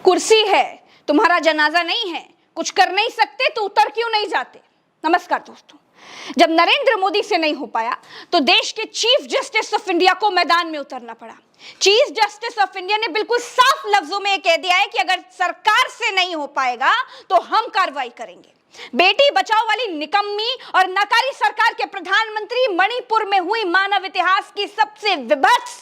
कुर्सी है, तुम्हारा जनाजा नहीं है, कुछ कर नहीं सकते तो उतर क्यों नहीं जाते। नमस्कार दोस्तों, जब नरेंद्र मोदी से नहीं हो पाया तो देश के चीफ जस्टिस ऑफ इंडिया को मैदान में उतरना पड़ा। चीफ जस्टिस ऑफ इंडिया ने बिल्कुल साफ लफ्जों में कह दिया है कि अगर सरकार से नहीं हो पाएगा तो हम कार्रवाई करेंगे। बेटी बचाओ वाली निकम्मी और नकारी सरकार के प्रधानमंत्री मणिपुर में हुई मानव इतिहास की सबसे विभत्स,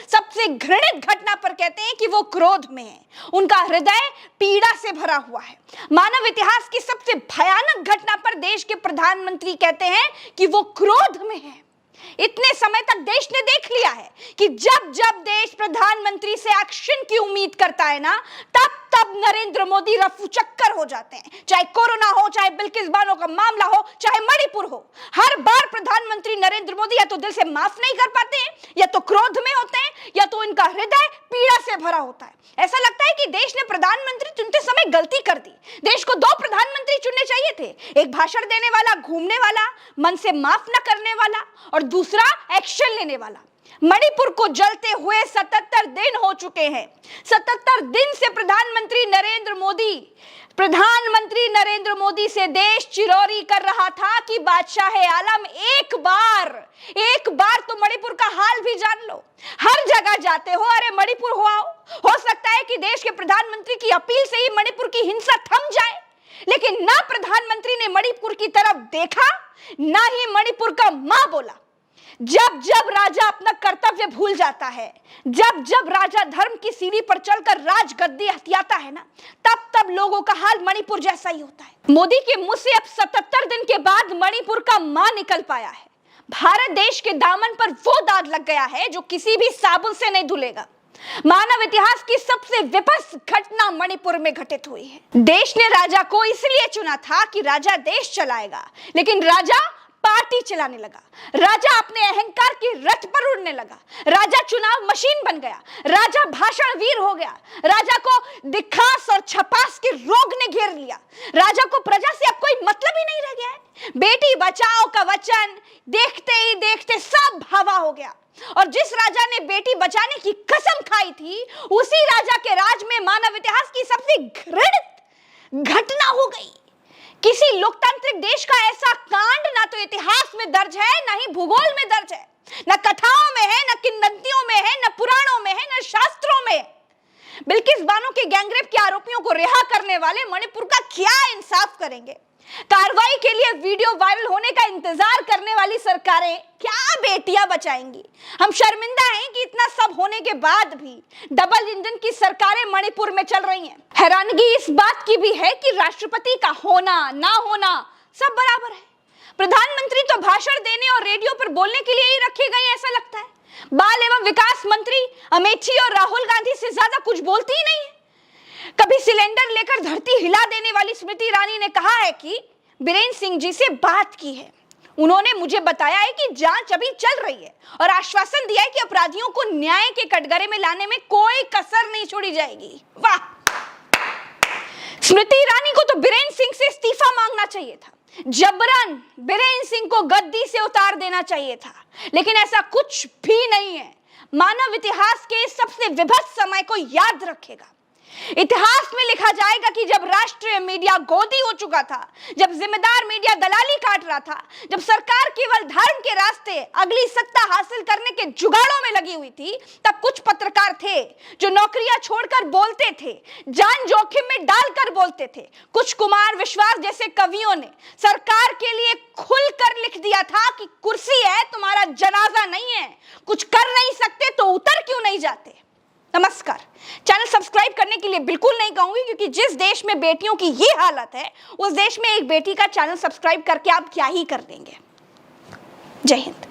सबसे घृणित घटना पर कहते हैं कि वो क्रोध में है, उनका हृदय पीड़ा से भरा हुआ है। मानव इतिहास की सबसे भयानक घटना पर देश के प्रधानमंत्री कहते हैं कि वो क्रोध में है। इतने समय तक देश ने देख लिया है कि जब जब देश प्रधानमंत्री से एक्शन की उम्मीद करता है ना, तब तब नरेंद्र मोदी रफू चक्कर हो जाते हैं। चाहे कोरोना हो, चाहे बिल्किस बानो का मामला हो, चाहे मणिपुर हो, हर बार प्रधानमंत्री नरेंद्र मोदी या तो दिल से माफ नहीं कर पाते हैं, या तो क्रोध में होते हैं, या तो इनका हृदय पीड़ा से भरा होता है। ऐसा लगता है कि देश ने प्रधानमंत्री चुनते समय गलती कर दी। देश को दो प्रधानमंत्री चुनने चाहिए थे, एक भाषण देने वाला, घूमने वाला, मन से माफ न करने वाला, और दूसरा एक्शन लेने वाला। मणिपुर को जलते हुए 77 दिन हो चुके हैं। 77 दिन से प्रधानमंत्री नरेंद्र मोदी से देश चिरौरी कर रहा था कि बादशाह आलम एक बार तो मणिपुर का हाल भी जान लो। हर जगह जाते हो, अरे मणिपुर हो आओ। हो सकता है कि देश के प्रधानमंत्री की अपील से ही मणिपुर की हिंसा थम जाए, लेकिन ना प्रधानमंत्री ने मणिपुर की तरफ देखा, ना ही मणिपुर का मां बोला। जब जब राजा अपना कर्तव्य भूल जाता है, जब जब राजा धर्म की सीढ़ी पर चलकर राजगद्दी हथियाता है ना, तब तब लोगों का हाल मणिपुर जैसा ही होता है। मोदी के मुंह से अब 77 दिन के बाद मणिपुर का मां निकल पाया है। भारत देश के दामन पर वो दाग लग गया है जो किसी भी साबुन से नहीं धुलेगा। मानव इतिहास की सबसे विभत्स घटना मणिपुर में घटित हुई है। देश ने राजा को इसलिए चुना था कि राजा देश चलाएगा, लेकिन राजा पार्टी चलाने लगा। राजा अपने अहंकार की रथ पर उड़ने लगा। राजा चुनाव मशीन बन गया। राजा भाषण वीर हो गया। राजा को दिखास और छपास के रोग ने घेर लिया। राजा को प्रजा से अब कोई मतलब ही नहीं रह गया है। बेटी बचाओ का वचन देखते ही देखते सब हवा हो गया, और जिस राजा ने बेटी बचाने की कसम खाई थी, उसी राजा के राज में मानव इतिहास की सबसे घृणित घटना हो गई। किसी लोकतांत्रिक देश का ऐसा कांड ना तो इतिहास में दर्ज है, ना ही भूगोल में दर्ज है, न कथाओं में है, न किंवदंतियों में है, न पुराणों में है, न शास्त्रों में। बिल्किस बानो के गैंगरेप के आरोपियों को रिहा करने वाले मणिपुर का क्या इंसाफ करेंगे। कार्रवाई के लिए वीडियो वायरल होने का इंतजार करने वाली सरकारें क्या बेटियां बचाएंगी। हम शर्मिंदा हैं कि इतना सब होने के बाद भी डबल इंजन की सरकारें मणिपुर में चल रही हैं। हैरानगी इस बात की भी है कि राष्ट्रपति का होना ना होना सब बराबर है। प्रधानमंत्री तो भाषण देने और रेडियो पर बोलने के लिए ही रखे गए, ऐसा लगता है। बाल एवं विकास मंत्री अमेठी और राहुल गांधी से ज्यादा कुछ बोलती ही नहीं है। कभी सिलेंडर लेकर धरती हिला देने वाली स्मृति ईरानी ने कहा है कि बीरेन्द्र सिंह जी से बात की है। उन्होंने मुझे बताया है कि जांच अभी चल रही है, और आश्वासन दिया है कि अपराधियों को न्याय के कटघरे में लाने में कोई कसर नहीं छोड़ी जाएगी। वाह! स्मृति ईरानी को तो बीरेन्द्र सिंह से इस्तीफा मांगना चाहिए था। जबरन बीरेन्द्र सिंह को गद्दी से उतार देना चाहिए था, लेकिन ऐसा कुछ भी नहीं है। मानव इतिहास के सबसे विभत्स समय को याद रखेगा। इतिहास में लिखा जाएगा कि जब राष्ट्रीय मीडिया गोदी हो चुका था, जब जिम्मेदार मीडिया दलाली काट रहा था, जब सरकार केवल धर्म के रास्ते अगली सत्ता हासिल करने के जुगाड़ों में लगी हुई थी, तब कुछ पत्रकार थे जो नौकरियां छोड़कर बोलते थे, जान जोखिम में डालकर बोलते थे। कुछ कुमार विश्वास जैसे कवियों ने सरकार के लिए खुलकर लिख दिया था कि कुर्सी है, तुम्हारा जनाजा नहीं है, कुछ कर नहीं सकते तो उतर क्यों नहीं जाते। नमस्कार, चैनल सब्सक्राइब करने के लिए बिल्कुल नहीं कहूंगी, क्योंकि जिस देश में बेटियों की ये हालत है, उस देश में एक बेटी का चैनल सब्सक्राइब करके आप क्या ही कर देंगे। जय हिंद।